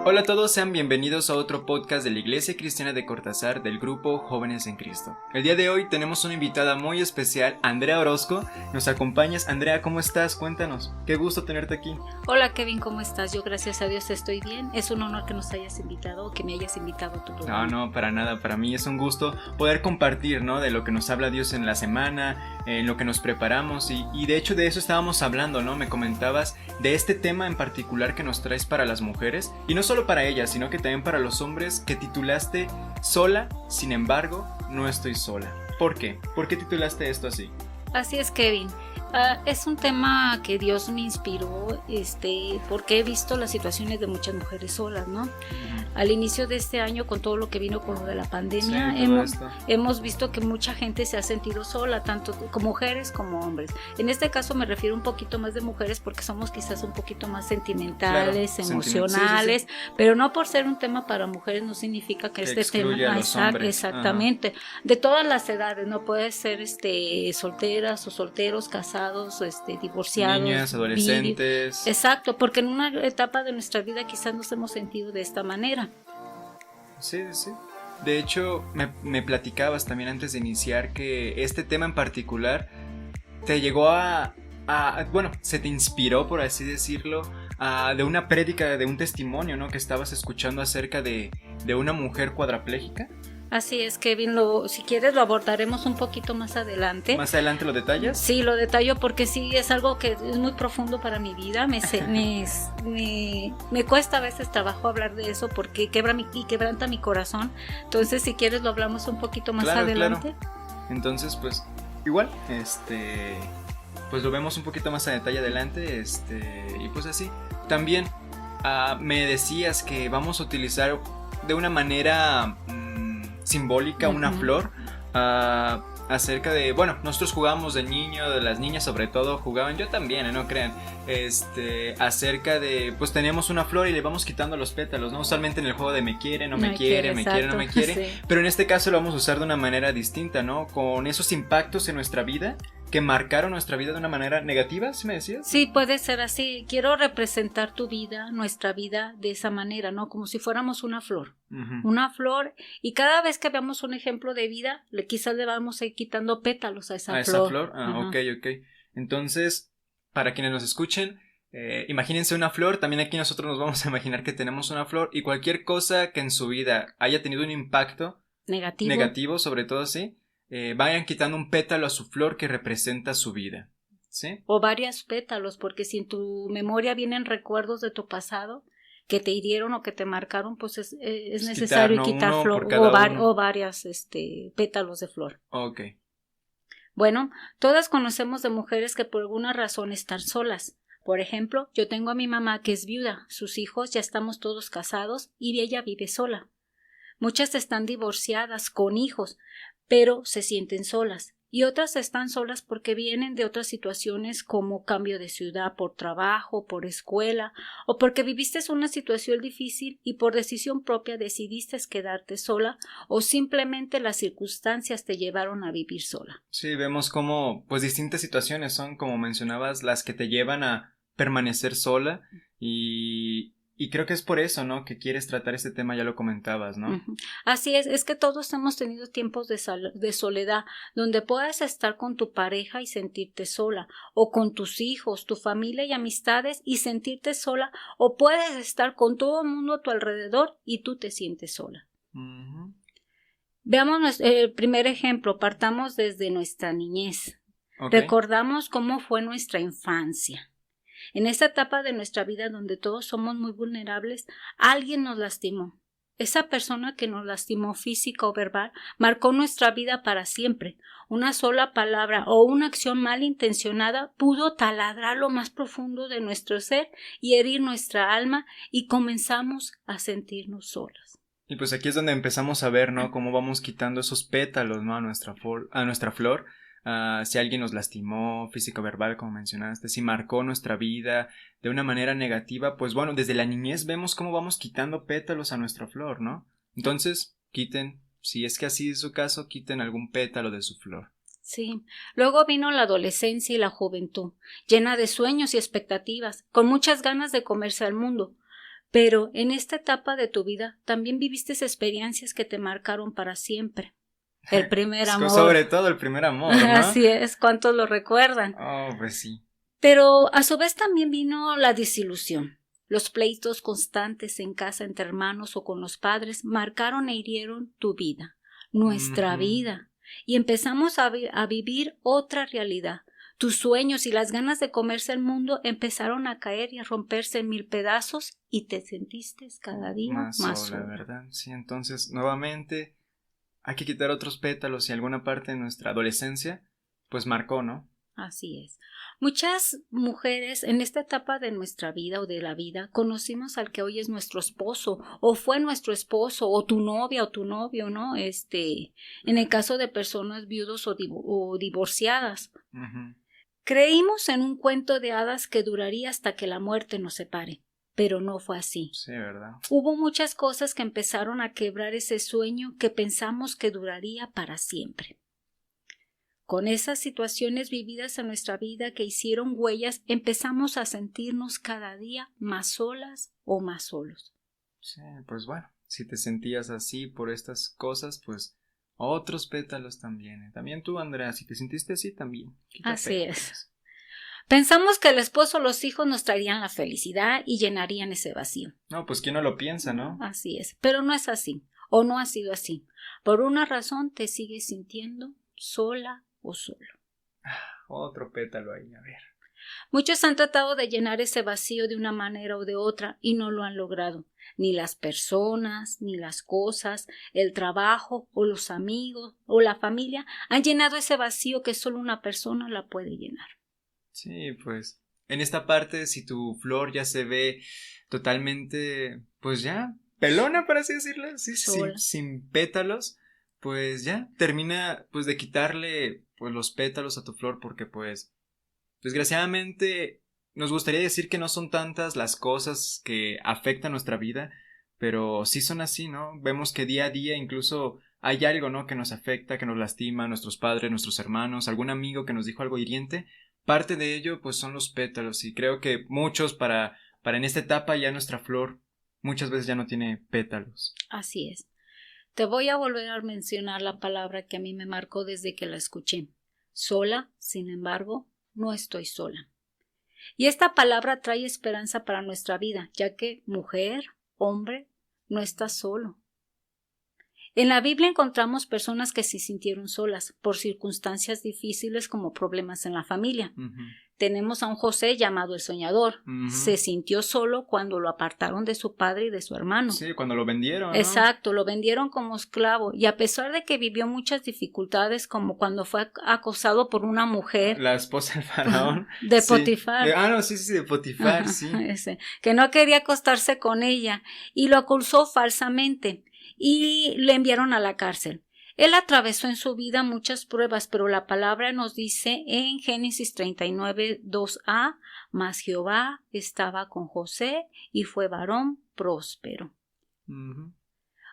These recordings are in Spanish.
Hola a todos, sean bienvenidos a otro podcast de la Iglesia Cristiana de Cortázar del grupo Jóvenes en Cristo. El día de hoy tenemos una invitada muy especial, Andrea Orozco. ¿Nos acompañas? Andrea, ¿cómo estás? Cuéntanos. Qué gusto tenerte aquí. Hola Kevin, ¿cómo estás? Yo gracias a Dios estoy bien. Es un honor que nos hayas invitado o que me hayas invitado a tu programa. No, para nada. Para mí es un gusto poder compartir, ¿no? De lo que nos habla Dios en la semana, en lo que nos preparamos y de hecho de eso estábamos hablando, ¿no? Me comentabas de este tema en particular que nos traes para las mujeres y no solo para ellas, sino que también para los hombres, que titulaste Sola, sin embargo, no estoy sola. ¿Por qué? ¿Por qué titulaste esto así? Así es, Kevin. Es un tema que Dios me inspiró, porque he visto las situaciones de muchas mujeres solas, ¿no? Al inicio de este año, con todo lo que vino con lo de la pandemia, sí, hemos visto que mucha gente se ha sentido sola, tanto como mujeres como hombres. En este caso me refiero un poquito más de mujeres porque somos quizás un poquito más sentimentales, emocionales, sí. Pero no por ser un tema para mujeres no significa que este tema a los hombres. Exactamente. Ajá. De todas las edades, no puede ser solteras o solteros, casados, divorciados, niñas, adolescentes. Exacto, porque en una etapa de nuestra vida quizás nos hemos sentido de esta manera. Sí. De hecho, me platicabas también antes de iniciar que este tema en particular te llegó se te inspiró, por así decirlo, de una prédica, de un testimonio, ¿no? Que estabas escuchando acerca de una mujer cuadraplégica. Así es, Kevin, si quieres lo abordaremos un poquito más adelante. ¿Más adelante lo detallas? Sí, lo detallo porque sí es algo que es muy profundo para mi vida. Me cuesta a veces trabajo hablar de eso porque quebranta mi corazón. Entonces, si quieres lo hablamos un poquito más adelante. Claro. Entonces, pues, igual, pues lo vemos un poquito más a detalle adelante, y pues así. También me decías que vamos a utilizar de una manera simbólica una flor, acerca de, nosotros jugábamos de niño, de las niñas sobre todo jugaban, yo también, no crean, acerca de, pues teníamos una flor y le vamos quitando los pétalos, ¿no? Usualmente en el juego de me quiere, no me quiere, no me quiere, sí. Pero en este caso lo vamos a usar de una manera distinta, ¿no? Con esos impactos en nuestra vida que marcaron nuestra vida de una manera negativa, ¿sí me decías? Sí, puede ser así. Quiero representar tu vida, nuestra vida, de esa manera, ¿no? Como si fuéramos una flor. Uh-huh. Una flor, y cada vez que veamos un ejemplo de vida, quizás le vamos a ir quitando pétalos a esa flor. ¿A esa flor? Uh-huh. Ok. Entonces, para quienes nos escuchen, imagínense una flor. También aquí nosotros nos vamos a imaginar que tenemos una flor y cualquier cosa que en su vida haya tenido un impacto negativo sobre todo, sí, vayan quitando un pétalo a su flor que representa su vida, ¿sí? O varios pétalos, porque si en tu memoria vienen recuerdos de tu pasado que te hirieron o que te marcaron, pues es necesario quitar flor o varias pétalos de flor. Ok. Bueno, todas conocemos de mujeres que por alguna razón están solas. Por ejemplo, yo tengo a mi mamá que es viuda, sus hijos ya estamos todos casados y ella vive sola. Muchas están divorciadas con hijos, pero se sienten solas, y otras están solas porque vienen de otras situaciones como cambio de ciudad por trabajo, por escuela, o porque viviste una situación difícil y por decisión propia decidiste quedarte sola, o simplemente las circunstancias te llevaron a vivir sola. Sí, vemos cómo pues distintas situaciones son, como mencionabas, las que te llevan a permanecer sola y creo que es por eso, ¿no? Que quieres tratar este tema, ya lo comentabas, ¿no? Uh-huh. Así es que todos hemos tenido tiempos de soledad, donde puedas estar con tu pareja y sentirte sola, o con tus hijos, tu familia y amistades y sentirte sola, o puedes estar con todo el mundo a tu alrededor y tú te sientes sola. Uh-huh. Veamos el primer ejemplo, partamos desde nuestra niñez. Okay. Recordamos cómo fue nuestra infancia. En esta etapa de nuestra vida donde todos somos muy vulnerables, alguien nos lastimó. Esa persona que nos lastimó física o verbal marcó nuestra vida para siempre. Una sola palabra o una acción malintencionada pudo taladrar lo más profundo de nuestro ser y herir nuestra alma y comenzamos a sentirnos solas. Y pues aquí es donde empezamos a ver, ¿no? Cómo vamos quitando esos pétalos, ¿no? A nuestra flor. Si alguien nos lastimó, físico verbal, como mencionaste, si marcó nuestra vida de una manera negativa, pues bueno, desde la niñez vemos cómo vamos quitando pétalos a nuestra flor, ¿no? Entonces, quiten, si es que así es su caso, quiten algún pétalo de su flor. Sí, luego vino la adolescencia y la juventud, llena de sueños y expectativas, con muchas ganas de comerse al mundo. Pero en esta etapa de tu vida también viviste experiencias que te marcaron para siempre. El primer amor. Sobre todo el primer amor, ¿no? Así es, ¿cuántos lo recuerdan? Oh, pues sí. Pero a su vez también vino la desilusión. Los pleitos constantes en casa entre hermanos o con los padres marcaron e hirieron tu vida, nuestra vida, y empezamos a vivir otra realidad. Tus sueños y las ganas de comerse el mundo empezaron a caer y a romperse en 1000 pedazos y te sentiste cada día más sola. ¿Verdad? Sí, entonces nuevamente hay que quitar otros pétalos y alguna parte de nuestra adolescencia pues marcó, ¿no? Así es. Muchas mujeres en esta etapa de nuestra vida o de la vida conocimos al que hoy es nuestro esposo o fue nuestro esposo o tu novia o tu novio, ¿no? En el caso de personas viudos o divorciadas. Creímos en un cuento de hadas que duraría hasta que la muerte nos separe, pero no fue así. Sí, ¿verdad? Hubo muchas cosas que empezaron a quebrar ese sueño que pensamos que duraría para siempre. Con esas situaciones vividas en nuestra vida que hicieron huellas, empezamos a sentirnos cada día más solas o más solos. Sí, pues bueno, si te sentías así por estas cosas, pues otros pétalos también. También tú, Andrea, si te sentiste así también. Así es. Pensamos que el esposo o los hijos nos traerían la felicidad y llenarían ese vacío. No, pues quién no lo piensa, ¿no? Así es, pero no es así, o no ha sido así. Por una razón te sigues sintiendo sola o solo. Otro pétalo ahí, a ver. Muchos han tratado de llenar ese vacío de una manera o de otra y no lo han logrado. Ni las personas, ni las cosas, el trabajo o los amigos o la familia han llenado ese vacío que solo una persona la puede llenar. Sí, pues en esta parte si tu flor ya se ve totalmente, pues ya, pelona, por así decirlo, sí, sin pétalos, pues ya termina pues de quitarle pues los pétalos a tu flor porque pues desgraciadamente nos gustaría decir que no son tantas las cosas que afectan nuestra vida, pero sí son así, ¿no? Vemos que día a día incluso hay algo, ¿no? Que nos afecta, que nos lastima, nuestros padres, nuestros hermanos, algún amigo que nos dijo algo hiriente. Parte de ello pues son los pétalos y creo que muchos para en esta etapa ya nuestra flor muchas veces ya no tiene pétalos. Así es. Te voy a volver a mencionar la palabra que a mí me marcó desde que la escuché. Sola, sin embargo, no estoy sola. Y esta palabra trae esperanza para nuestra vida, ya que mujer, hombre, no estás solo. En la Biblia encontramos personas que se sintieron solas por circunstancias difíciles como problemas en la familia. Tenemos a un José llamado el soñador. Se sintió solo cuando lo apartaron de su padre y de su hermano. Sí, cuando lo vendieron, ¿no? Exacto, lo vendieron como esclavo. Y a pesar de que vivió muchas dificultades, como cuando fue acosado por una mujer. La esposa del faraón. De Potifar. De Potifar, sí. Que no quería acostarse con ella. Y lo acusó falsamente. Y le enviaron a la cárcel. Él atravesó en su vida muchas pruebas, pero la palabra nos dice en Génesis 39, 2a, mas Jehová estaba con José y fue varón próspero.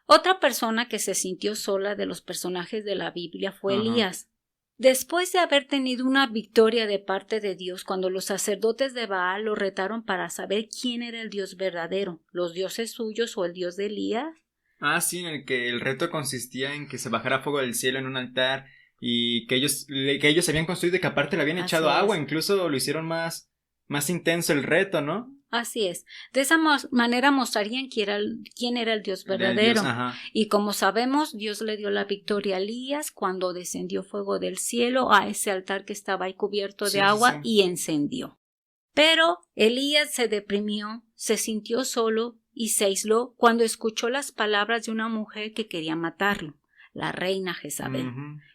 Otra persona que se sintió sola de los personajes de la Biblia fue Elías. Después de haber tenido una victoria de parte de Dios, cuando los sacerdotes de Baal lo retaron para saber quién era el Dios verdadero, los dioses suyos o el Dios de Elías. Ah, sí, en el que el reto consistía en que se bajara fuego del cielo en un altar y que ellos habían construido y que aparte le habían echado agua, incluso lo hicieron más intenso el reto, ¿no? Así es. De esa manera mostrarían quién era el Dios verdadero. Y como sabemos, Dios le dio la victoria a Elías cuando descendió fuego del cielo a ese altar que estaba ahí cubierto de agua y encendió. Pero Elías se deprimió, se sintió solo y se aisló cuando escuchó las palabras de una mujer que quería matarlo, la reina Jezabel,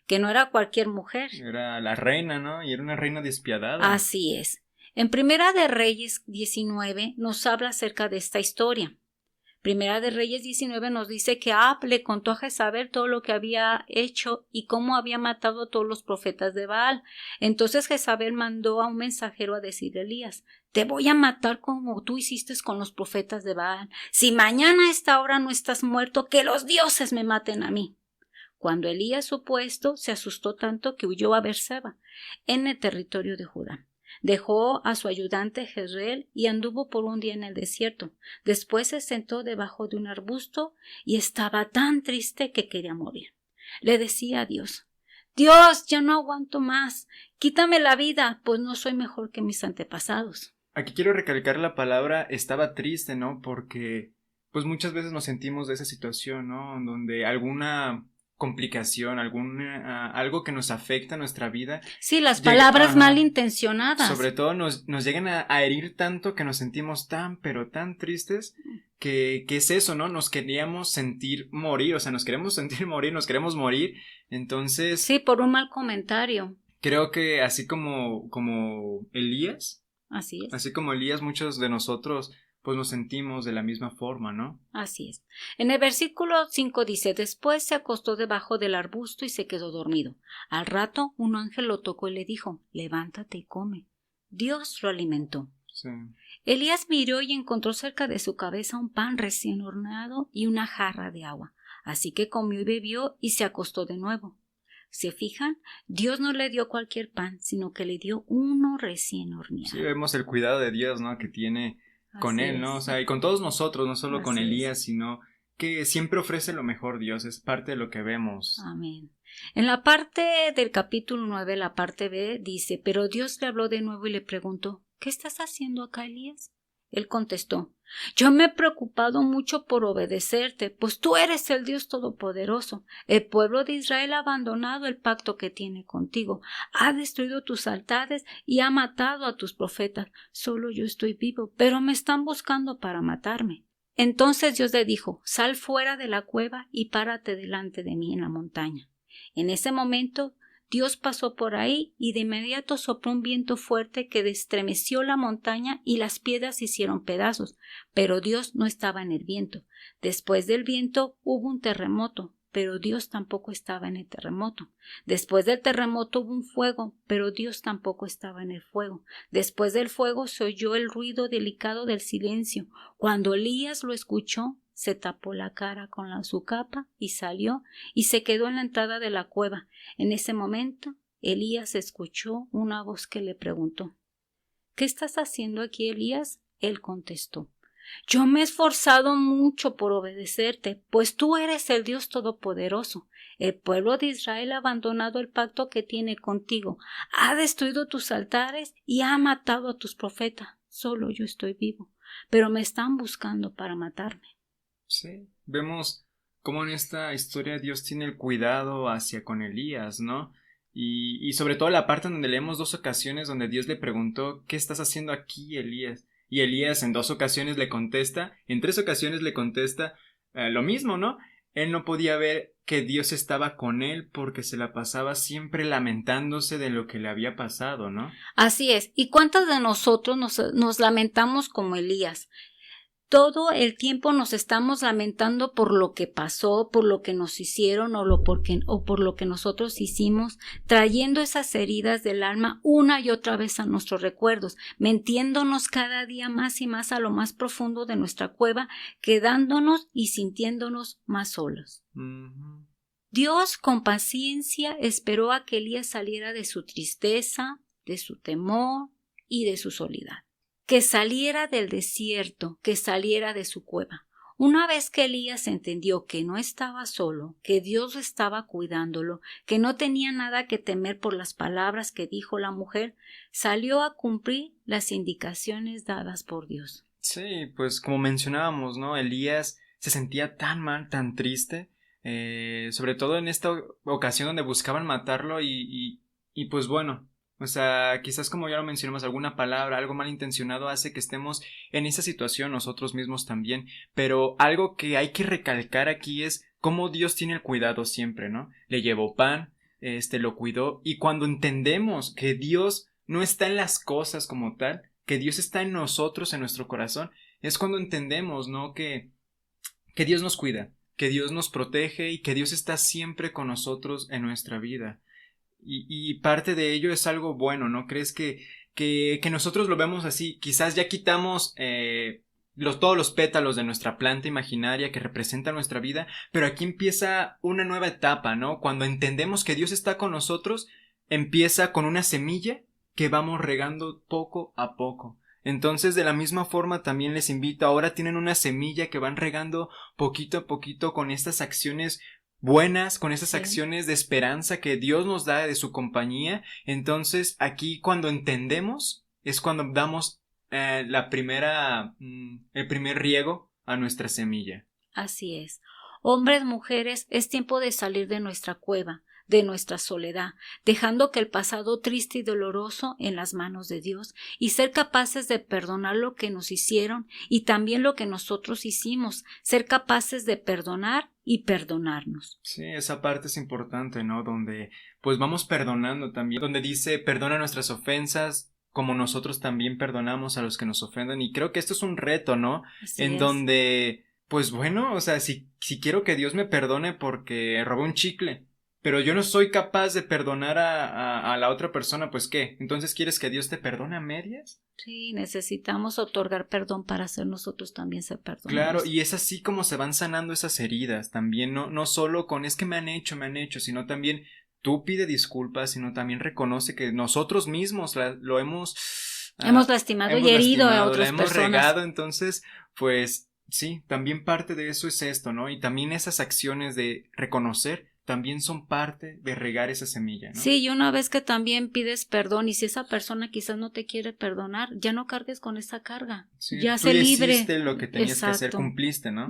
que no era cualquier mujer. Era la reina, ¿no? Y era una reina despiadada. Así es. En Primera de Reyes 19 nos habla acerca de esta historia. Primera de Reyes 19 nos dice que Ahab le contó a Jezabel todo lo que había hecho y cómo había matado a todos los profetas de Baal. Entonces Jezabel mandó a un mensajero a decirle a Elías: te voy a matar como tú hiciste con los profetas de Baal. Si mañana a esta hora no estás muerto, que los dioses me maten a mí. Cuando Elías supo esto, se asustó tanto que huyó a Berseba, en el territorio de Judá. Dejó a su ayudante Jezreel y anduvo por un día en el desierto. Después se sentó debajo de un arbusto y estaba tan triste que quería morir. Le decía a Dios: Dios, ya no aguanto más. Quítame la vida, pues no soy mejor que mis antepasados. Aquí quiero recalcar la palabra estaba triste, ¿no? Porque pues muchas veces nos sentimos de esa situación, ¿no? Donde alguna complicación, algo que nos afecta a nuestra vida. Sí, las palabras malintencionadas. Sobre todo nos llegan a herir tanto que nos sentimos tan, pero tan tristes que es eso, ¿no? Nos queríamos sentir morir, o sea, nos queremos sentir morir, nos queremos morir. Entonces... Sí, por un mal comentario. Creo que así como Elías. Así es. Así como Elías, muchos de nosotros pues nos sentimos de la misma forma, ¿no? Así es. En el versículo 5 dice: después se acostó debajo del arbusto y se quedó dormido. Al rato un ángel lo tocó y le dijo: levántate y come. Dios lo alimentó. Sí. Elías miró y encontró cerca de su cabeza un pan recién horneado y una jarra de agua. Así que comió y bebió y se acostó de nuevo. ¿Se fijan? Dios no le dio cualquier pan, sino que le dio uno recién horneado. Sí, vemos el cuidado de Dios, ¿no? Que tiene con él, ¿no? O sea, y con todos nosotros, no solo con Elías, sino que siempre ofrece lo mejor Dios, es parte de lo que vemos. Amén. En la parte del capítulo 9, la parte B, dice: pero Dios le habló de nuevo y le preguntó: ¿qué estás haciendo acá, Elías? Él contestó: yo me he preocupado mucho por obedecerte, pues tú eres el Dios Todopoderoso. El pueblo de Israel ha abandonado el pacto que tiene contigo, ha destruido tus altares y ha matado a tus profetas. Solo yo estoy vivo, pero me están buscando para matarme. Entonces Dios le dijo: sal fuera de la cueva y párate delante de mí en la montaña. En ese momento Dios pasó por ahí y de inmediato sopló un viento fuerte que estremeció la montaña y las piedras se hicieron pedazos, pero Dios no estaba en el viento. Después del viento hubo un terremoto, pero Dios tampoco estaba en el terremoto. Después del terremoto hubo un fuego, pero Dios tampoco estaba en el fuego. Después del fuego se oyó el ruido delicado del silencio. Cuando Elías lo escuchó, se tapó la cara con su capa y salió y se quedó en la entrada de la cueva. En ese momento, Elías escuchó una voz que le preguntó: ¿qué estás haciendo aquí, Elías? Él contestó: yo me he esforzado mucho por obedecerte, pues tú eres el Dios Todopoderoso. El pueblo de Israel ha abandonado el pacto que tiene contigo, ha destruido tus altares y ha matado a tus profetas. Solo yo estoy vivo, pero me están buscando para matarme. Sí, vemos cómo en esta historia Dios tiene el cuidado hacia con Elías, ¿no? Y sobre todo la parte donde leemos 2 ocasiones donde Dios le preguntó: ¿qué estás haciendo aquí, Elías? Y Elías en 2 ocasiones le contesta, en 3 ocasiones le contesta lo mismo, ¿no? Él no podía ver que Dios estaba con él porque se la pasaba siempre lamentándose de lo que le había pasado, ¿no? Así es. ¿Y cuántos de nosotros nos lamentamos como Elías? Todo el tiempo nos estamos lamentando por lo que pasó, por lo que nos hicieron o por lo que nosotros hicimos, trayendo esas heridas del alma una y otra vez a nuestros recuerdos, metiéndonos cada día más y más a lo más profundo de nuestra cueva, quedándonos y sintiéndonos más solos. Uh-huh. Dios con paciencia esperó a que Elías saliera de su tristeza, de su temor y de su soledad. Que saliera del desierto, que saliera de su cueva. Una vez que Elías entendió que no estaba solo, que Dios estaba cuidándolo, que no tenía nada que temer por las palabras que dijo la mujer, salió a cumplir las indicaciones dadas por Dios. Sí, pues como mencionábamos, ¿no? Elías se sentía tan mal, tan triste, sobre todo en esta ocasión donde buscaban matarlo y pues bueno. O sea, quizás como ya lo mencionamos, alguna palabra, algo malintencionado hace que estemos en esa situación nosotros mismos también. Pero algo que hay que recalcar aquí es cómo Dios tiene el cuidado siempre, ¿no? Le llevó pan, lo cuidó. Y cuando entendemos que Dios no está en las cosas como tal, que Dios está en nosotros, en nuestro corazón, es cuando entendemos, ¿no? Que Dios nos cuida, que Dios nos protege y que Dios está siempre con nosotros en nuestra vida. Y parte de ello es algo bueno, ¿no? ¿Crees que nosotros lo vemos así? Quizás ya quitamos todos los pétalos de nuestra planta imaginaria que representa nuestra vida, pero aquí empieza una nueva etapa, ¿no? Cuando entendemos que Dios está con nosotros, empieza con una semilla que vamos regando poco a poco. Entonces, de la misma forma, también les invito, ahora tienen una semilla que van regando poquito a poquito con estas acciones buenas, con esas acciones de esperanza que Dios nos da de su compañía. Entonces, aquí cuando entendemos, es cuando damos el primer riego a nuestra semilla. Así es. Hombres, mujeres, es tiempo de salir de nuestra cueva, de nuestra soledad, dejando que el pasado triste y doloroso en las manos de Dios y ser capaces de perdonar lo que nos hicieron y también lo que nosotros hicimos, ser capaces de perdonar y perdonarnos. Sí, esa parte es importante, ¿no? Donde pues vamos perdonando también, donde dice perdona nuestras ofensas como nosotros también perdonamos a los que nos ofenden, y creo que esto es un reto, ¿no? Así es. Donde pues bueno, o sea, si quiero que Dios me perdone porque robé un chicle, pero yo no soy capaz de perdonar a la otra persona, pues ¿qué? ¿Entonces quieres que Dios te perdone a medias? Sí, necesitamos otorgar perdón para hacer nosotros también ser perdonados. Claro, y es así como se van sanando esas heridas, también no solo con es que me han hecho, sino también tú pide disculpas, sino también reconoce que nosotros mismos lo hemos lastimado y herido a otras la hemos personas. regado, entonces, pues sí, también parte de eso es esto, ¿no? Y también esas acciones de reconocer también son parte de regar esa semilla, ¿no? Sí, y una vez que también pides perdón y si esa persona quizás no te quiere perdonar, ya no cargues con esa carga. Sí, ya tú sé ya libre. hiciste lo que tenías que hacer, cumpliste, ¿no?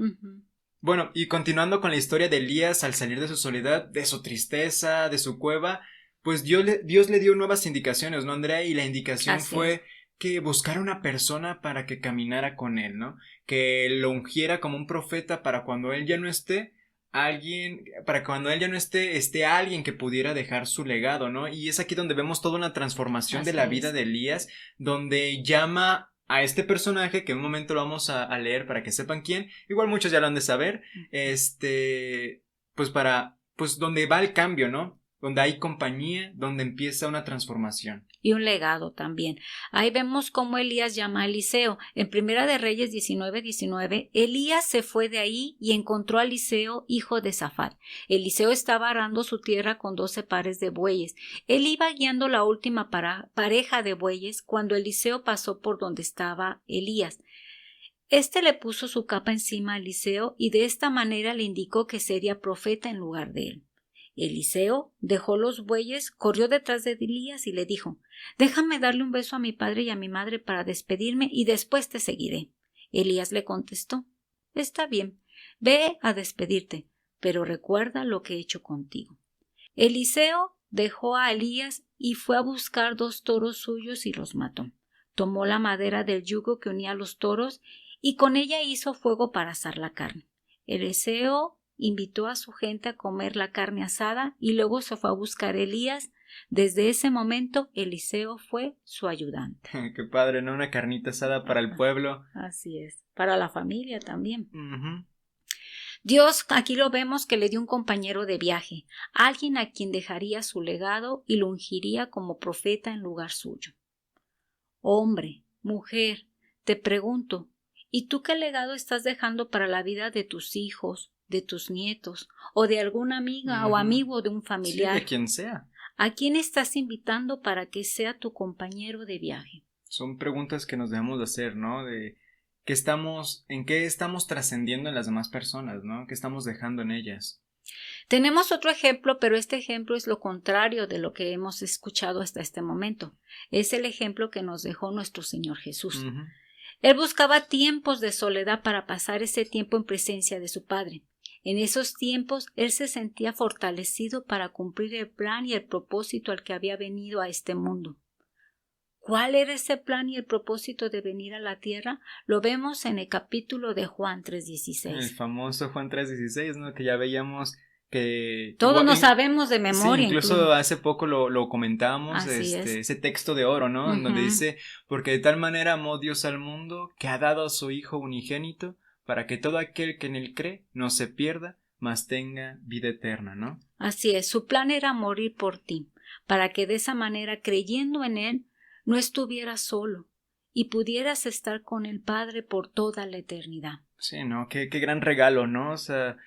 Bueno, y continuando con la historia de Elías al salir de su soledad, de su tristeza, de su cueva, pues Dios le dio nuevas indicaciones, ¿no, Andrea? Y la indicación fue que buscara una persona para que caminara con él, ¿no? Que lo ungiera como un profeta para cuando él ya no esté, esté alguien que pudiera dejar su legado, ¿no? Y es aquí donde vemos toda una transformación de la vida de Elías, donde llama a este personaje, que en un momento lo vamos a leer para que sepan quién, igual muchos ya lo han de saber, pues donde va el cambio, ¿no? Donde hay compañía, donde empieza una transformación. Y un legado también. Ahí vemos cómo Elías llama a Eliseo. En Primera de Reyes 19:19, Elías se fue de ahí y encontró a Eliseo, hijo de Safat. Eliseo estaba arando su tierra con 12 pares de bueyes. Él iba guiando la última pareja de bueyes cuando Eliseo pasó por donde estaba Elías. Este le puso su capa encima a Eliseo y de esta manera le indicó que sería profeta en lugar de él. Eliseo dejó los bueyes, corrió detrás de Elías y le dijo: «Déjame darle un beso a mi padre y a mi madre para despedirme y después te seguiré». Elías le contestó: «Está bien, ve a despedirte, pero recuerda lo que he hecho contigo». Eliseo dejó a Elías y fue a buscar 2 toros suyos y los mató. Tomó la madera del yugo que unía a los toros y con ella hizo fuego para asar la carne. Eliseo invitó a su gente a comer la carne asada y luego se fue a buscar a Elías. Desde ese momento Eliseo fue su ayudante. Qué padre, ¿no? Una carnita asada para el pueblo. Así es, para la familia también. Uh-huh. Dios, aquí lo vemos que le dio un compañero de viaje, alguien a quien dejaría su legado y lo ungiría como profeta en lugar suyo. Hombre, mujer, te pregunto, ¿y tú qué legado estás dejando para la vida de tus hijos, de tus nietos, o de alguna amiga o amigo de un familiar? Sí, de quien sea. ¿A quién estás invitando para que sea tu compañero de viaje? Son preguntas que nos debemos de hacer, ¿no? De en qué estamos trascendiendo en las demás personas, ¿no? ¿Qué estamos dejando en ellas? Tenemos otro ejemplo, pero este ejemplo es lo contrario de lo que hemos escuchado hasta este momento. Es el ejemplo que nos dejó nuestro Señor Jesús. Uh-huh. Él buscaba tiempos de soledad para pasar ese tiempo en presencia de su Padre. En esos tiempos, él se sentía fortalecido para cumplir el plan y el propósito al que había venido a este mundo. ¿Cuál era ese plan y el propósito de venir a la tierra? Lo vemos en el capítulo de Juan 3:16. El famoso Juan 3:16, ¿no? Que ya veíamos que... Todos nos sabemos de memoria. Sí, incluso hace poco lo comentábamos, ese texto de oro, ¿no? Uh-huh. En donde dice, porque de tal manera amó Dios al mundo, que ha dado a su Hijo unigénito, para que todo aquel que en él cree no se pierda, mas tenga vida eterna, ¿no? Así es, su plan era morir por ti, para que de esa manera, creyendo en él, no estuvieras solo y pudieras estar con el Padre por toda la eternidad. Sí, ¿no? Qué gran regalo, ¿no? O sea,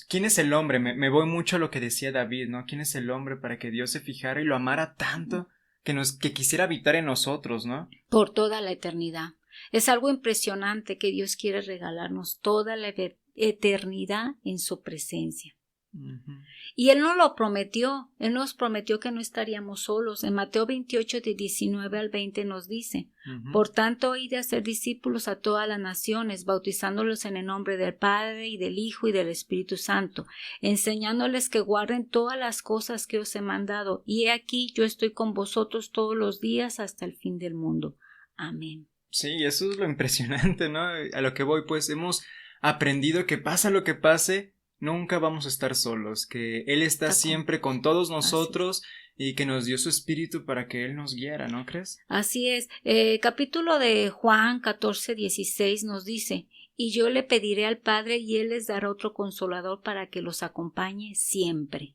¿quién es el hombre? Me voy mucho a lo que decía David, ¿no? ¿Quién es el hombre para que Dios se fijara y lo amara tanto que quisiera habitar en nosotros, ¿no? Por toda la eternidad. Es algo impresionante que Dios quiere regalarnos toda la eternidad en su presencia. Uh-huh. Y Él nos lo prometió, Él nos prometió que no estaríamos solos. En Mateo 28, de 19 al 20 nos dice, Uh-huh. Por tanto, id a hacer discípulos a todas las naciones, bautizándolos en el nombre del Padre y del Hijo y del Espíritu Santo, enseñándoles que guarden todas las cosas que os he mandado, y he aquí yo estoy con vosotros todos los días hasta el fin del mundo. Amén. Sí, eso es lo impresionante, ¿no? A lo que voy, pues hemos aprendido que pasa lo que pase, nunca vamos a estar solos, que Él está siempre con todos nosotros y que nos dio su espíritu para que Él nos guiara, ¿no crees? Así es. Capítulo de Juan 14:16 nos dice, y yo le pediré al Padre y Él les dará otro consolador para que los acompañe siempre.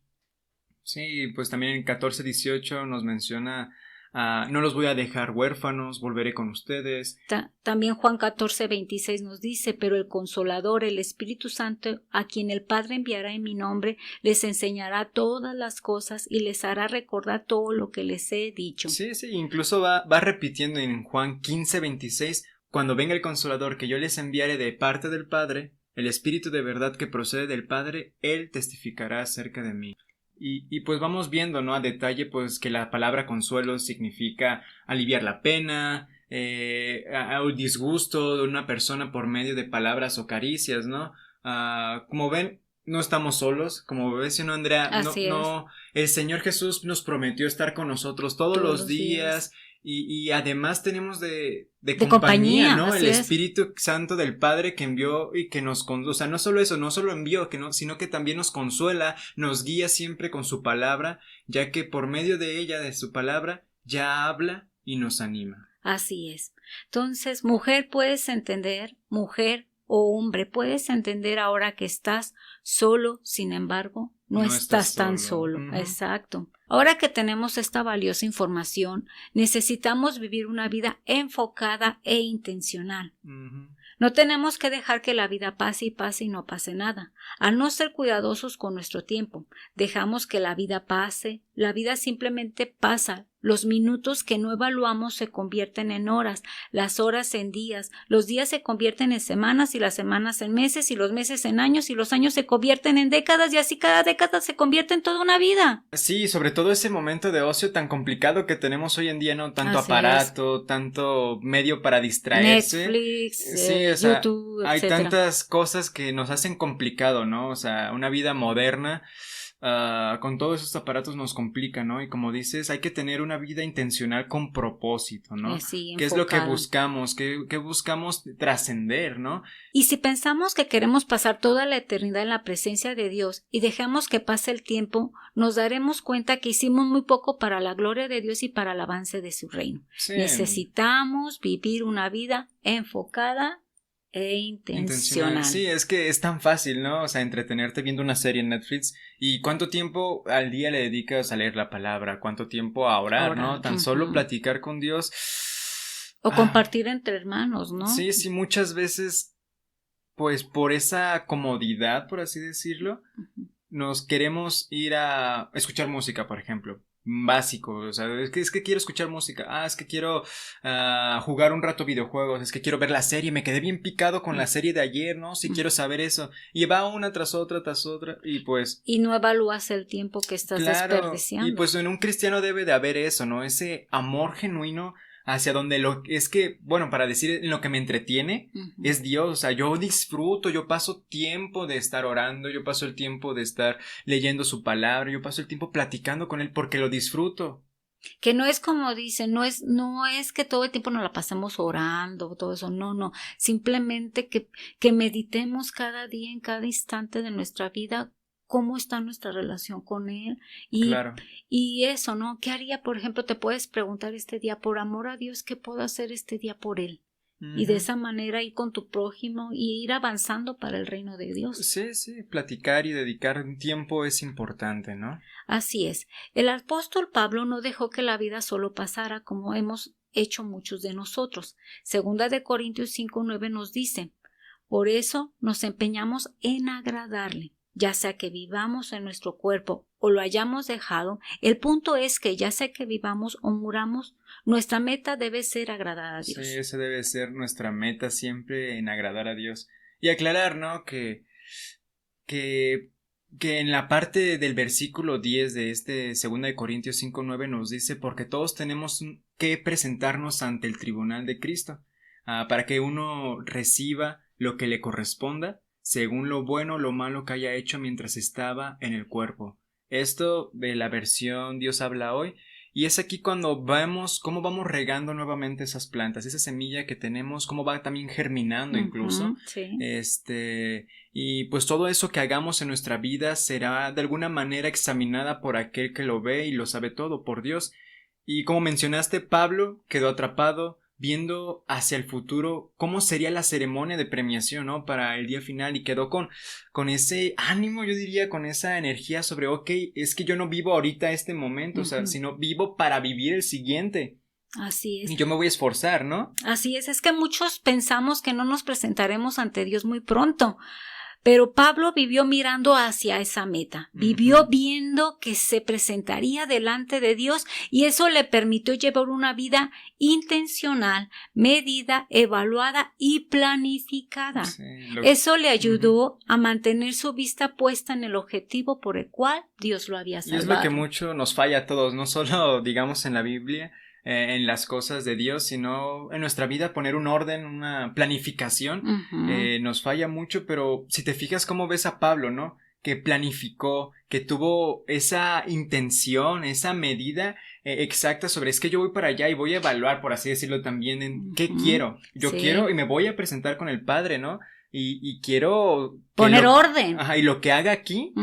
Sí, pues también en 14:18 nos menciona, no los voy a dejar huérfanos, volveré con ustedes. También Juan 14:26 nos dice, pero el Consolador, el Espíritu Santo, a quien el Padre enviará en mi nombre, les enseñará todas las cosas y les hará recordar todo lo que les he dicho. Sí, incluso va repitiendo en Juan 15:26, cuando venga el Consolador que yo les enviaré de parte del Padre, el Espíritu de verdad que procede del Padre, Él testificará acerca de mí. Y pues vamos viendo, ¿no? A detalle, pues que la palabra consuelo significa aliviar la pena, el disgusto de una persona por medio de palabras o caricias, ¿no? Como ven, no estamos solos, como ves, ¿no, Andrea? No, el Señor Jesús nos prometió estar con nosotros todos los días. Y además tenemos de compañía, ¿no? El Espíritu Santo del Padre que envió y que nos conduce. O sea, no solo eso, no solo envió, sino que también nos consuela, nos guía siempre con su palabra, ya que por medio de ella, de su palabra, ya habla y nos anima. Así es. Entonces, mujer, puedes entender, mujer o hombre, puedes entender ahora que estás solo, sin embargo, no estás tan solo. Uh-huh. Exacto. Ahora que tenemos esta valiosa información, necesitamos vivir una vida enfocada e intencional. Uh-huh. No tenemos que dejar que la vida pase y no pase nada. Al no ser cuidadosos con nuestro tiempo, dejamos que la vida pase, la vida simplemente pasa. Los minutos que no evaluamos se convierten en horas, las horas en días, los días se convierten en semanas y las semanas en meses y los meses en años y los años se convierten en décadas y así cada década se convierte en toda una vida. Sí, sobre todo ese momento de ocio tan complicado que tenemos hoy en día, ¿no? Tanto así aparato, tanto medio para distraerse. Netflix, YouTube, hay etcétera. Tantas cosas que nos hacen complicado, ¿no? O sea, una vida moderna con todos esos aparatos nos complica, ¿no? Y como dices, hay que tener una vida intencional con propósito, ¿no? Sí, ¿Qué es lo que buscamos? ¿Qué buscamos trascender, ¿no? Y si pensamos que queremos pasar toda la eternidad en la presencia de Dios y dejamos que pase el tiempo, nos daremos cuenta que hicimos muy poco para la gloria de Dios y para el avance de su reino. Sí. Necesitamos vivir una vida enfocada e intencional. Sí, es que es tan fácil, ¿no? O sea, entretenerte viendo una serie en Netflix. ¿Y cuánto tiempo al día le dedicas a leer la palabra? ¿Cuánto tiempo a orar, ¿no? Tan solo platicar con Dios. O compartir entre hermanos, ¿no? Sí, muchas veces, pues por esa comodidad, por así decirlo, nos queremos ir a escuchar música, por ejemplo. Básico, o sea, es que quiero escuchar música, es que quiero jugar un rato videojuegos, es que quiero ver la serie, me quedé bien picado con la serie de ayer, ¿no? Sí, quiero saber eso, y va una tras otra, y pues... Y no evalúas el tiempo que estás desperdiciando. Y pues en un cristiano debe de haber eso, ¿no? Ese amor genuino hacia donde para decir en lo que me entretiene, es Dios. O sea, yo disfruto, yo paso tiempo de estar orando, yo paso el tiempo de estar leyendo su palabra, yo paso el tiempo platicando con él porque lo disfruto. Que no es como dicen, no es que todo el tiempo nos la pasemos orando, todo eso, no, simplemente que meditemos cada día, en cada instante de nuestra vida, cómo está nuestra relación con él y eso, ¿no? ¿Qué haría, por ejemplo? Te puedes preguntar este día, por amor a Dios, ¿qué puedo hacer este día por él? Y de esa manera ir con tu prójimo y ir avanzando para el reino de Dios. Sí, platicar y dedicar tiempo es importante, ¿no? Así es. El apóstol Pablo no dejó que la vida solo pasara como hemos hecho muchos de nosotros. Segunda de Corintios 5:9 nos dice, por eso nos empeñamos en agradarle, ya sea que vivamos en nuestro cuerpo o lo hayamos dejado, el punto es que ya sea que vivamos o muramos, nuestra meta debe ser agradar a Dios. Sí, esa debe ser nuestra meta siempre, en agradar a Dios. Y aclarar, ¿no? Que, que en la parte del versículo 10 de este 2 Corintios 5:9 nos dice, porque todos tenemos que presentarnos ante el tribunal de Cristo, para que uno reciba lo que le corresponda, según lo bueno o lo malo que haya hecho mientras estaba en el cuerpo. Esto de la versión Dios habla hoy. Y es aquí cuando vemos cómo vamos regando nuevamente esas plantas, esa semilla que tenemos, cómo va también germinando incluso. Sí. Y pues todo eso que hagamos en nuestra vida será de alguna manera examinada por aquel que lo ve y lo sabe todo, por Dios. Y como mencionaste, Pablo quedó atrapado viendo hacia el futuro cómo sería la ceremonia de premiación, ¿no? Para el día final, y quedó con ese ánimo, yo diría, con esa energía sobre, ok, es que yo no vivo ahorita este momento, o sea, sino vivo para vivir el siguiente. Así es. Y yo me voy a esforzar, ¿no? Así es que muchos pensamos que no nos presentaremos ante Dios muy pronto. Pero Pablo vivió mirando hacia esa meta, vivió viendo que se presentaría delante de Dios, y eso le permitió llevar una vida intencional, medida, evaluada y planificada. Sí, eso le ayudó a mantener su vista puesta en el objetivo por el cual Dios lo había salvado. Y es lo que mucho nos falla a todos, no solo digamos en la Biblia, en las cosas de Dios, sino en nuestra vida poner un orden, una planificación. Nos falla mucho, pero si te fijas cómo ves a Pablo, ¿no? Que planificó, que tuvo esa intención, esa medida exacta sobre, es que yo voy para allá y voy a evaluar, por así decirlo, también en qué quiero. Yo quiero y me voy a presentar con el Padre, ¿no? Y quiero poner orden. Ajá, y lo que haga aquí,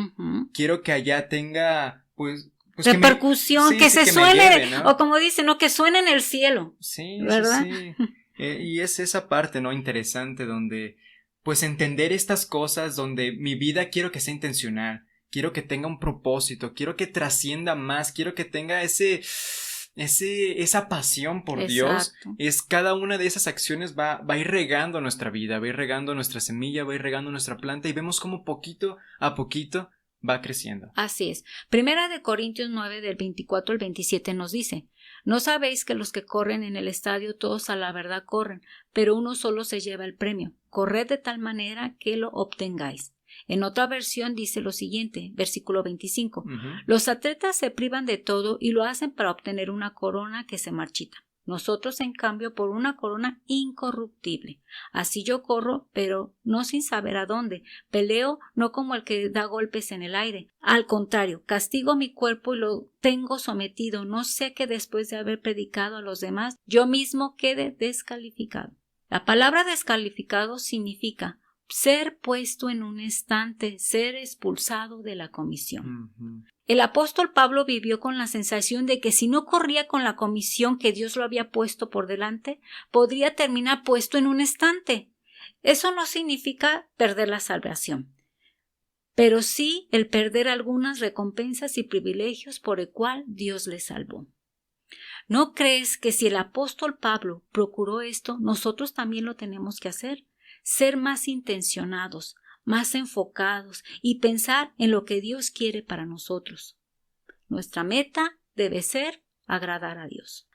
quiero que allá tenga, pues repercusión, que se suene, lleve, ¿no? O como dicen, ¿no? Que suene en el cielo. Sí, ¿verdad? Sí. Y es esa parte, ¿no? Interesante, donde, pues, entender estas cosas, donde mi vida quiero que sea intencional, quiero que tenga un propósito, quiero que trascienda más, quiero que tenga esa pasión por Exacto. Dios. Es cada una de esas acciones va a ir regando nuestra vida, va a ir regando nuestra semilla, va a ir regando nuestra planta, y vemos como poquito a poquito va creciendo. Así es. Primera de Corintios 9 del 24 al 27 nos dice: ¿No sabéis que los que corren en el estadio todos a la verdad corren, pero uno solo se lleva el premio? Corred de tal manera que lo obtengáis. En otra versión dice lo siguiente, versículo 25. Los atletas se privan de todo y lo hacen para obtener una corona que se marchita. Nosotros, en cambio, por una corona incorruptible. Así yo corro, pero no sin saber a dónde. Peleo no como el que da golpes en el aire. Al contrario, castigo mi cuerpo y lo tengo sometido. No sé que después de haber predicado a los demás, yo mismo quede descalificado. La palabra descalificado significa ser puesto en un estante, ser expulsado de la comisión. El apóstol Pablo vivió con la sensación de que si no corría con la comisión que Dios lo había puesto por delante, podría terminar puesto en un estante. Eso no significa perder la salvación, pero sí el perder algunas recompensas y privilegios por el cual Dios le salvó. ¿No crees que si el apóstol Pablo procuró esto, nosotros también lo tenemos que hacer? Ser más intencionados, más enfocados y pensar en lo que Dios quiere para nosotros. Nuestra meta debe ser agradar a Dios.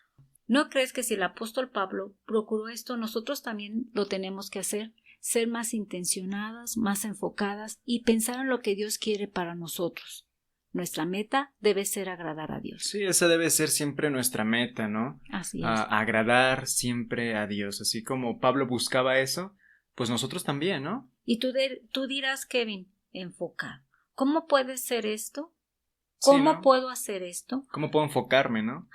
¿No crees que si el apóstol Pablo procuró esto, nosotros también lo tenemos que hacer? Ser más intencionadas, más enfocadas y pensar en lo que Dios quiere para nosotros. Nuestra meta debe ser agradar a Dios. Sí, esa debe ser siempre nuestra meta, ¿no? Así es. Agradar siempre a Dios. Así como Pablo buscaba eso, pues nosotros también, ¿no? Y tú dirás, Kevin, enfocado. ¿Cómo puede ser esto? ¿Cómo puedo hacer esto? ¿Cómo puedo enfocarme, no?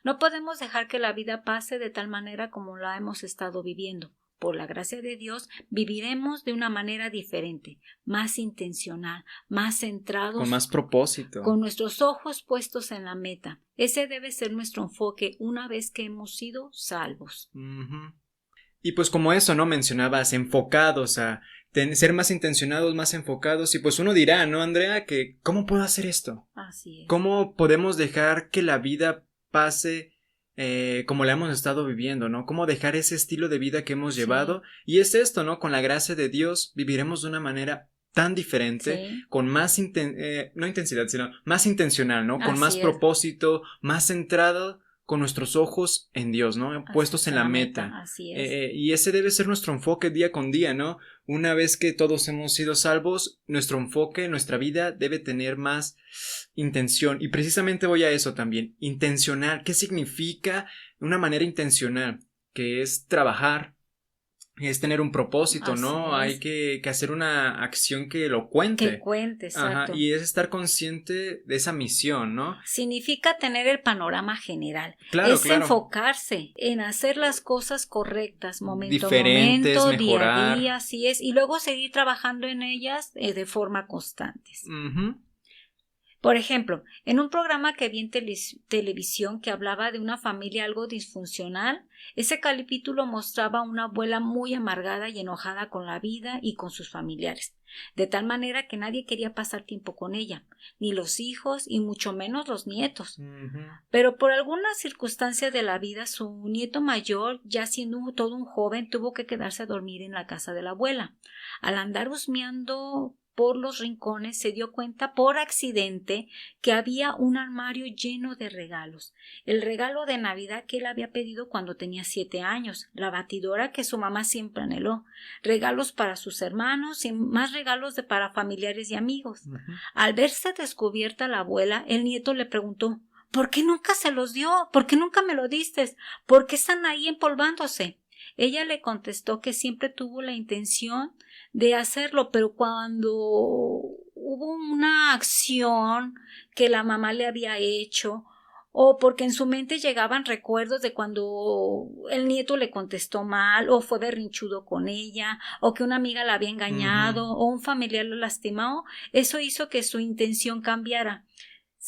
No podemos dejar que la vida pase de tal manera como la hemos estado viviendo. Por la gracia de Dios, viviremos de una manera diferente, más intencional, más centrados. Con más propósito. Con nuestros ojos puestos en la meta. Ese debe ser nuestro enfoque una vez que hemos sido salvos. Y pues como eso, ¿no? Mencionabas enfocados, a ser más intencionados, más enfocados. Y pues uno dirá, ¿no, Andrea? Que ¿cómo puedo hacer esto? Así es. ¿Cómo podemos dejar que la vida pase como la hemos estado viviendo, ¿no? ¿Cómo dejar ese estilo de vida que hemos llevado? Y es esto, ¿no? Con la gracia de Dios viviremos de una manera tan diferente, Sí. con más, no intensidad, sino más intencional, ¿no? Con Así más es. propósito, más centrado, con nuestros ojos en Dios, ¿no? Puestos en la meta. Así es. Y ese debe ser nuestro enfoque día con día, ¿no? Una vez que todos hemos sido salvos, nuestro enfoque, nuestra vida debe tener más intención. Y precisamente voy a eso también. Intencional. ¿Qué significa una manera intencional? Que es trabajar, es tener un propósito, Así ¿no? es. Hay que hacer una acción que lo cuente. Que cuente, Ajá, exacto. y es estar consciente de esa misión, ¿no? Significa tener el panorama general. Claro, Es claro. enfocarse en hacer las cosas correctas, momento a Diferentes, momento, día mejorar. a día, así es, y luego seguir trabajando en ellas de forma constante. Ujú. Por ejemplo, en un programa que vi en televisión que hablaba de una familia algo disfuncional, ese capítulo mostraba a una abuela muy amargada y enojada con la vida y con sus familiares, de tal manera que nadie quería pasar tiempo con ella, ni los hijos y mucho menos los nietos. Ujú. Pero por alguna circunstancia de la vida, su nieto mayor, ya siendo todo un joven, tuvo que quedarse a dormir en la casa de la abuela. Al andar husmeando por los rincones, se dio cuenta por accidente que había un armario lleno de regalos. El regalo de Navidad que él había pedido cuando tenía 7 años, la batidora que su mamá siempre anheló, regalos para sus hermanos y más regalos para familiares y amigos. Ujú. Al verse descubierta la abuela, el nieto le preguntó: ¿por qué nunca se los dio? ¿Por qué nunca me lo diste? ¿Por qué están ahí empolvándose? Ella le contestó que siempre tuvo la intención de hacerlo, pero cuando hubo una acción que la mamá le había hecho, o porque en su mente llegaban recuerdos de cuando el nieto le contestó mal, o fue berrinchudo con ella, o que una amiga la había engañado, o un familiar lo lastimó, eso hizo que su intención cambiara.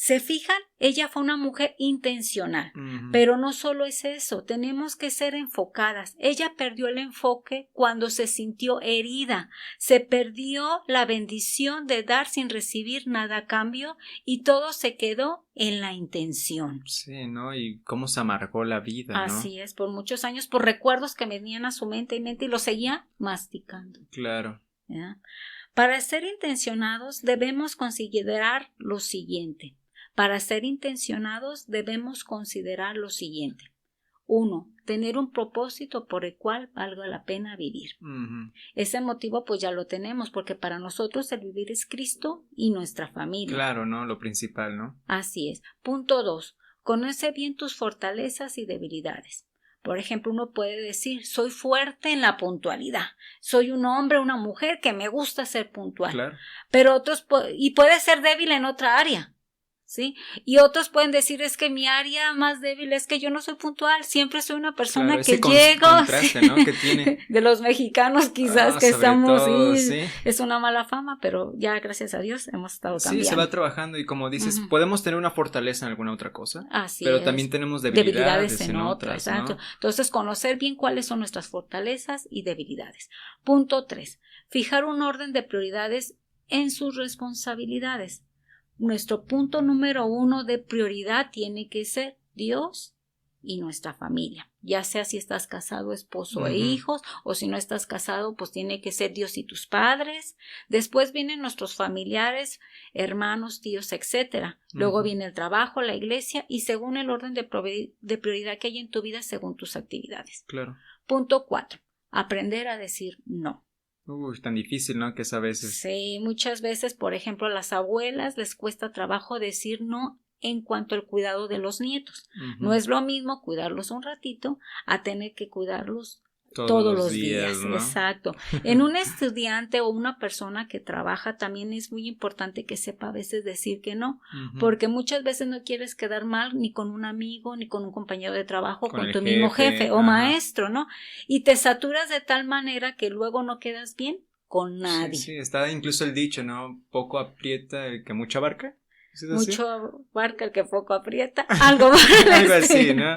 ¿Se fijan? Ella fue una mujer intencional. Ujú. Pero no solo es eso, tenemos que ser enfocadas. Ella perdió el enfoque cuando se sintió herida, se perdió la bendición de dar sin recibir nada a cambio y todo se quedó en la intención. Sí, ¿no? Y cómo se amargó la vida, ¿no? Así es, por muchos años, por recuerdos que venían a su mente y lo seguía masticando. Claro. ¿Ya? Para ser intencionados debemos considerar lo siguiente. Para ser intencionados debemos considerar lo siguiente. 1. Tener un propósito por el cual valga la pena vivir. Ujú. Ese motivo pues ya lo tenemos, porque para nosotros el vivir es Cristo y nuestra familia. Claro, ¿no? Lo principal, ¿no? Así es. Punto 2. Conoce bien tus fortalezas y debilidades. Por ejemplo, uno puede decir: soy fuerte en la puntualidad, soy un hombre o una mujer que me gusta ser puntual. Claro. Pero otros, y puede ser débil en otra área, ¿sí? Y otros pueden decir: es que mi área más débil es que yo no soy puntual, siempre soy una persona Claro, que ese llego, contraste, ¿sí? ¿no? Que tiene. De los mexicanos quizás que sobre estamos, todo, sí, sí. es una mala fama, pero ya gracias a Dios hemos estado Sí, cambiando. se va trabajando y como dices, Ujú. podemos tener una fortaleza en alguna otra cosa, Así pero es. también tenemos debilidades en otra, otras, exacto. ¿no? Entonces, conocer bien cuáles son nuestras fortalezas y debilidades. Punto 3. Fijar un orden de prioridades en sus responsabilidades. Nuestro punto número 1 de prioridad tiene que ser Dios y nuestra familia, ya sea si estás casado, esposo e Ujú. hijos, o si no estás casado, pues tiene que ser Dios y tus padres. Después vienen nuestros familiares, hermanos, tíos, etcétera. Luego Ujú. viene el trabajo, la iglesia, y según el orden de prioridad que hay en tu vida, según tus actividades. Claro. Punto 4. Aprender a decir no. Uy, tan difícil, ¿no? Que es a veces. Sí, muchas veces, por ejemplo, a las abuelas les cuesta trabajo decir no en cuanto al cuidado de los nietos. Ujú. No es lo mismo cuidarlos un ratito a tener que cuidarlos todos los días. ¿no? Exacto. En un estudiante o una persona que trabaja también es muy importante que sepa a veces decir que no, Ujú. porque muchas veces no quieres quedar mal ni con un amigo, ni con un compañero de trabajo, Con con el tu mismo jefe o ajá. maestro, ¿no? Y te saturas de tal manera que luego no quedas bien con nadie. Sí, sí, está incluso el dicho, ¿no? Poco aprieta el que mucho abarca. ¿Sí es así? Mucho abarca el que poco aprieta, algo por el Algo así, estilo. ¿no?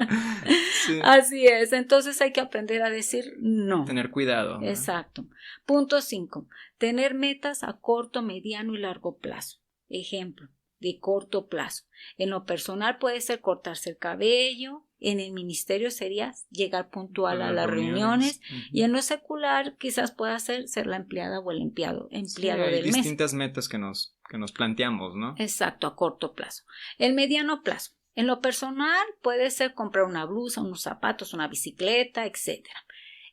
Sí. Así es, entonces hay que aprender a decir no. Tener cuidado, ¿no? Exacto. Punto 5. Tener metas a corto, mediano y largo plazo. Ejemplo, de corto plazo. En lo personal puede ser cortarse el cabello, En el ministerio sería llegar puntual A a las las reuniones, reuniones. y en lo secular quizás pueda ser la empleada o el empleado Sí, hay del mes. distintas metas que nos planteamos, ¿no? Exacto, a corto plazo. El mediano plazo. En lo personal puede ser comprar una blusa, unos zapatos, una bicicleta, etcétera.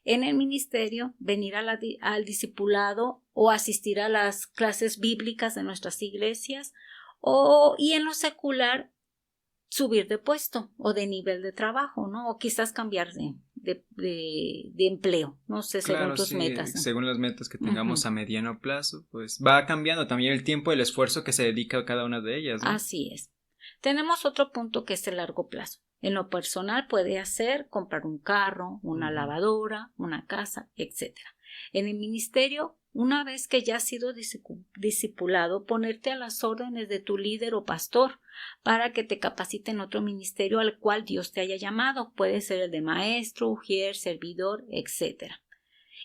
En el ministerio, venir al discipulado o asistir a las clases bíblicas de nuestras iglesias, y en lo secular, subir de puesto o de nivel de trabajo, ¿no? O quizás cambiar de empleo, no sé, según Claro, tus sí, metas. según las metas que tengamos a mediano plazo, pues va cambiando también el tiempo y el esfuerzo que se dedica a cada una de ellas, ¿no? Así es. Tenemos otro punto que es el largo plazo. En lo personal puede ser comprar un carro, una lavadora, una casa, etc. En el ministerio, una vez que ya has sido discipulado, ponerte a las órdenes de tu líder o pastor para que te capacite en otro ministerio al cual Dios te haya llamado. Puede ser el de maestro, ujier, servidor, etc.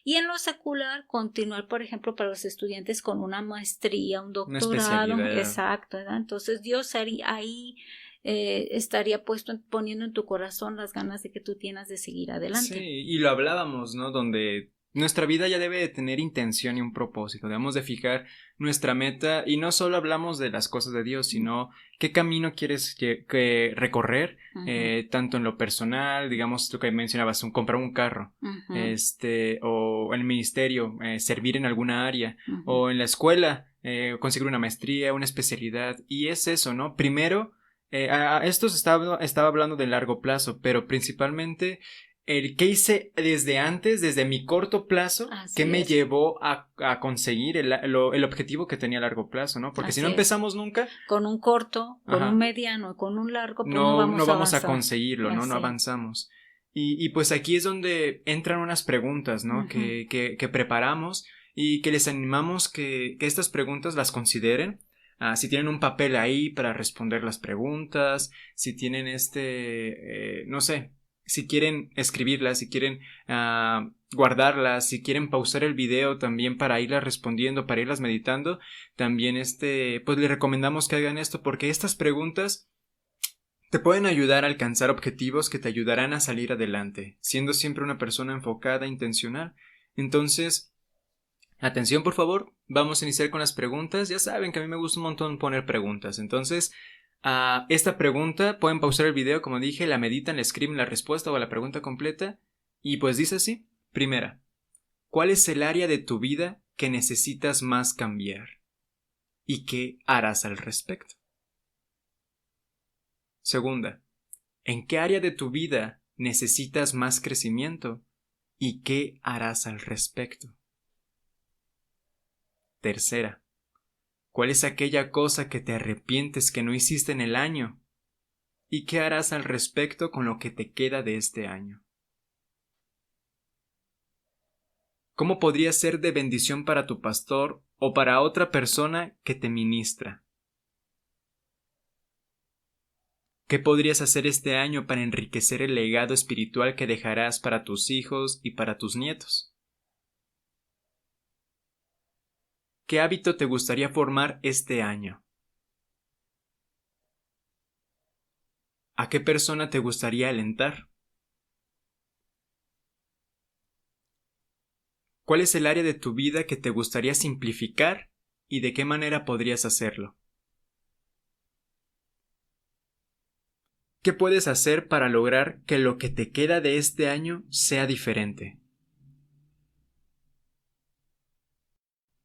Y en lo secular, continuar, por ejemplo, para los estudiantes con una maestría, un Una doctorado. especialidad. Exacto, ¿verdad? Entonces Dios ahí estaría poniendo en tu corazón las ganas de que tú tienes de seguir adelante. Sí, y lo hablábamos, ¿no? Donde nuestra vida ya debe de tener intención y un propósito. Debemos de fijar nuestra meta y no solo hablamos de las cosas de Dios, sino qué camino quieres que recorrer, tanto en lo personal, digamos, lo que mencionabas, comprar un carro, o en el ministerio, servir en alguna área, o en la escuela, conseguir una maestría, una especialidad. Y es eso, ¿no? Primero, esto estaba hablando de largo plazo, pero principalmente el que hice desde antes, desde mi corto plazo, que me llevó a conseguir el objetivo que tenía a largo plazo, ¿no? Porque si no empezamos nunca, con un corto, con un mediano, con un largo, pues no vamos vamos a avanzar. conseguirlo, ¿no? No avanzamos. Y pues aquí es donde entran unas preguntas, ¿no? Que preparamos y que les animamos que estas preguntas las consideren. Si tienen un papel ahí para responder las preguntas, si tienen no sé, si quieren escribirlas, si quieren guardarlas, si quieren pausar el video también para irlas respondiendo, para irlas meditando, también pues les recomendamos que hagan esto porque estas preguntas te pueden ayudar a alcanzar objetivos que te ayudarán a salir adelante, siendo siempre una persona enfocada e intencional. Entonces, atención, por favor, vamos a iniciar con las preguntas. Ya saben que a mí me gusta un montón poner preguntas. Entonces, esta pregunta, pueden pausar el video, como dije, la meditan, le escriben la respuesta o la pregunta completa. Y pues dice así. Primera, ¿cuál es el área de tu vida que necesitas más cambiar? ¿Y qué harás al respecto? Segunda, ¿en qué área de tu vida necesitas más crecimiento? ¿Y qué harás al respecto? Tercera, ¿cuál es aquella cosa que te arrepientes que no hiciste en el año? ¿Y qué harás al respecto con lo que te queda de este año? ¿Cómo podrías ser de bendición para tu pastor o para otra persona que te ministra? ¿Qué podrías hacer este año para enriquecer el legado espiritual que dejarás para tus hijos y para tus nietos? ¿Qué hábito te gustaría formar este año? ¿A qué persona te gustaría alentar? ¿Cuál es el área de tu vida que te gustaría simplificar y de qué manera podrías hacerlo? ¿Qué puedes hacer para lograr que lo que te queda de este año sea diferente?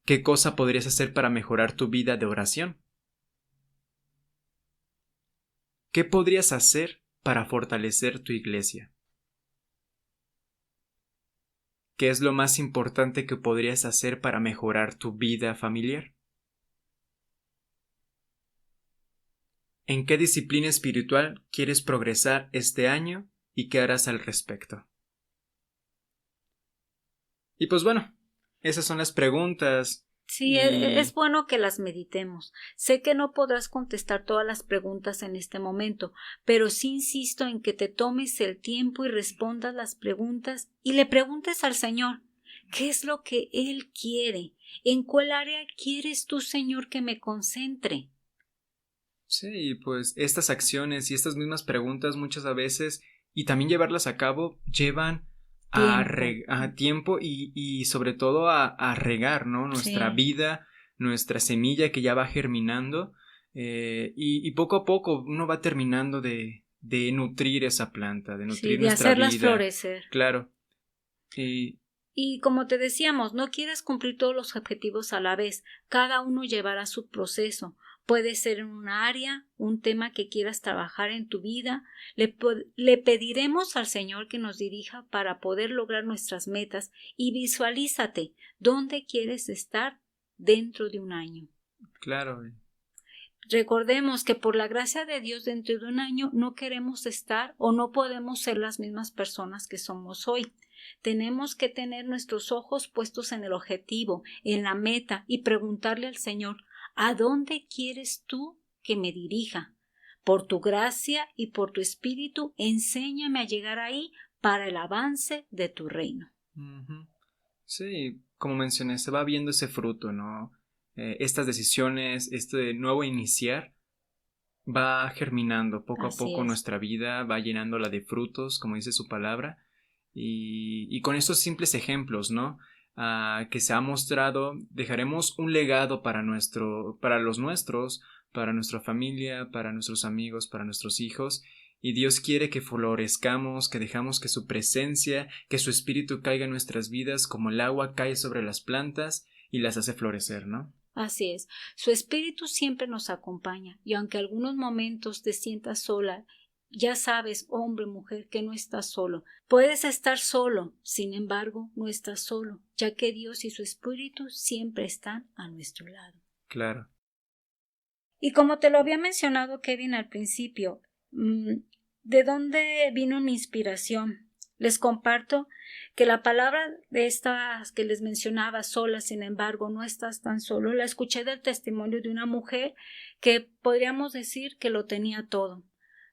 ¿Qué cosa podrías hacer para mejorar tu vida de oración? ¿Qué podrías hacer para fortalecer tu iglesia? ¿Qué es lo más importante que podrías hacer para mejorar tu vida familiar? ¿En qué disciplina espiritual quieres progresar este año y qué harás al respecto? Y pues bueno, esas son las preguntas. Sí, es bueno que las meditemos. Sé que no podrás contestar todas las preguntas en este momento, pero sí insisto en que te tomes el tiempo y respondas las preguntas y le preguntes al Señor, ¿qué es lo que Él quiere? ¿En cuál área quieres tú, Señor, que me concentre? Sí, pues estas acciones y estas mismas preguntas muchas veces y también llevarlas a cabo llevan a tiempo y sobre todo a regar, ¿no? Nuestra vida, nuestra semilla que ya va germinando, y poco a poco uno va terminando de nutrir esa planta, de nutrir nuestra vida. De hacerlas florecer. Claro. Y como te decíamos, no quieres cumplir todos los objetivos a la vez, cada uno llevará su proceso. Puede ser en un área, un tema que quieras trabajar en tu vida. Le pediremos al Señor que nos dirija para poder lograr nuestras metas y visualízate dónde quieres estar dentro de un año. Claro. Recordemos que por la gracia de Dios dentro de un año no queremos estar o no podemos ser las mismas personas que somos hoy. Tenemos que tener nuestros ojos puestos en el objetivo, en la meta y preguntarle al Señor, ¿a dónde quieres tú que me dirija? Por tu gracia y por tu espíritu, enséñame a llegar ahí para el avance de tu reino. Sí, como mencioné, se va viendo ese fruto, ¿no? Estas decisiones, este nuevo iniciar, va germinando poco a poco nuestra vida, va llenándola de frutos, como dice su palabra, y con estos simples ejemplos, ¿no? Que se ha mostrado, dejaremos un legado para los nuestros, para nuestra familia, para nuestros amigos, para nuestros hijos, y Dios quiere que florezcamos, que dejamos que su presencia, que su espíritu caiga en nuestras vidas como el agua cae sobre las plantas y las hace florecer, ¿no? Así es, su espíritu siempre nos acompaña, y aunque algunos momentos te sientas sola, ya sabes, hombre, mujer, que no estás solo. Puedes estar solo, sin embargo, no estás solo, ya que Dios y su espíritu siempre están a nuestro lado. Claro. Y como te lo había mencionado, Kevin, al principio, ¿de dónde vino mi inspiración? Les comparto que la palabra de estas que les mencionaba, sola, sin embargo, no estás tan solo, la escuché del testimonio de una mujer que podríamos decir que lo tenía todo,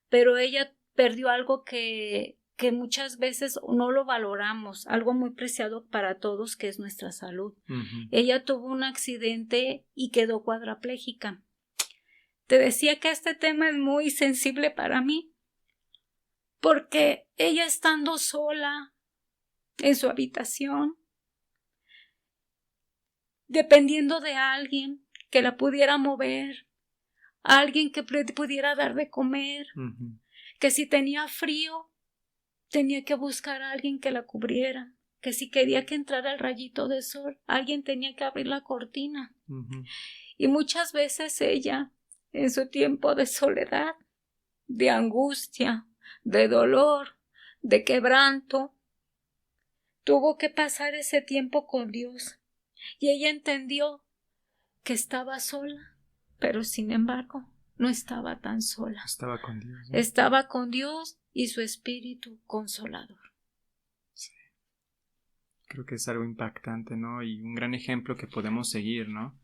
pero ella perdió algo que muchas veces no lo valoramos, algo muy preciado para todos, que es nuestra salud. Ella tuvo un accidente y quedó cuadraplégica. Te decía que este tema es muy sensible para mí, porque ella, estando sola en su habitación, dependiendo de alguien que la pudiera mover, alguien que pudiera dar de comer, que si tenía frío tenía que buscar a alguien que la cubriera, que si quería que entrara el rayito de sol, alguien tenía que abrir la cortina. Y muchas veces ella, en su tiempo de soledad, de angustia, de dolor, de quebranto, tuvo que pasar ese tiempo con Dios, y ella entendió que estaba sola, pero sin embargo no estaba tan sola. Estaba con Dios, ¿no? Estaba con Dios y su espíritu consolador. Sí. Creo que es algo impactante, ¿no? Y un gran ejemplo que podemos seguir, ¿no?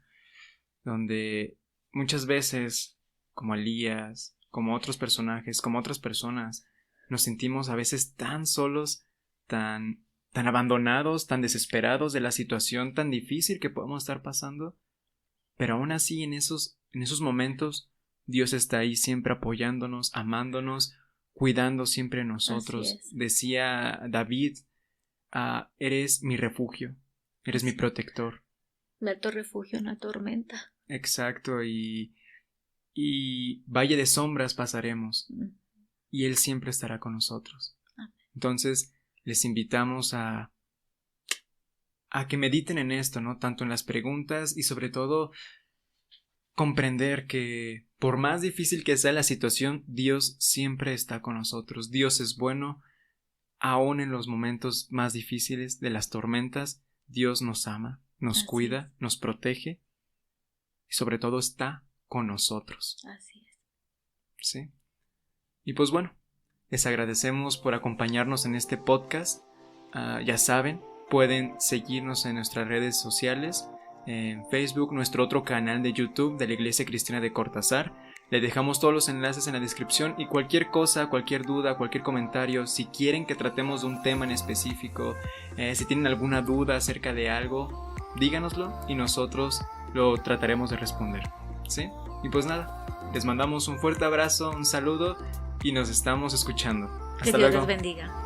Donde muchas veces, como Elías, como otros personajes, como otras personas, nos sentimos a veces tan solos, tan abandonados, tan desesperados de la situación tan difícil que podemos estar pasando, pero aún así en esos momentos Dios está ahí siempre apoyándonos, amándonos, cuidando siempre de nosotros. Decía David, eres mi refugio, eres mi protector. Mi alto refugio en la tormenta. Exacto, y valle de sombras pasaremos, y Él siempre estará con nosotros. Entonces, les invitamos a que mediten en esto, ¿no? Tanto en las preguntas y sobre todo comprender que por más difícil que sea la situación, Dios siempre está con nosotros. Dios es bueno, aún en los momentos más difíciles de las tormentas. Dios nos ama, nos cuida, nos protege y sobre todo está con nosotros. Así es. Sí. Y pues bueno, les agradecemos por acompañarnos en este podcast. Ya saben, pueden seguirnos en nuestras redes sociales, en Facebook, nuestro otro canal de YouTube de la Iglesia Cristiana de Cortázar. Les dejamos todos los enlaces en la descripción, y cualquier cosa, cualquier duda, cualquier comentario, si quieren que tratemos de un tema en específico, si tienen alguna duda acerca de algo, díganoslo y nosotros lo trataremos de responder, ¿sí? Y pues nada, les mandamos un fuerte abrazo, un saludo y nos estamos escuchando. Que Hasta Dios luego. les bendiga.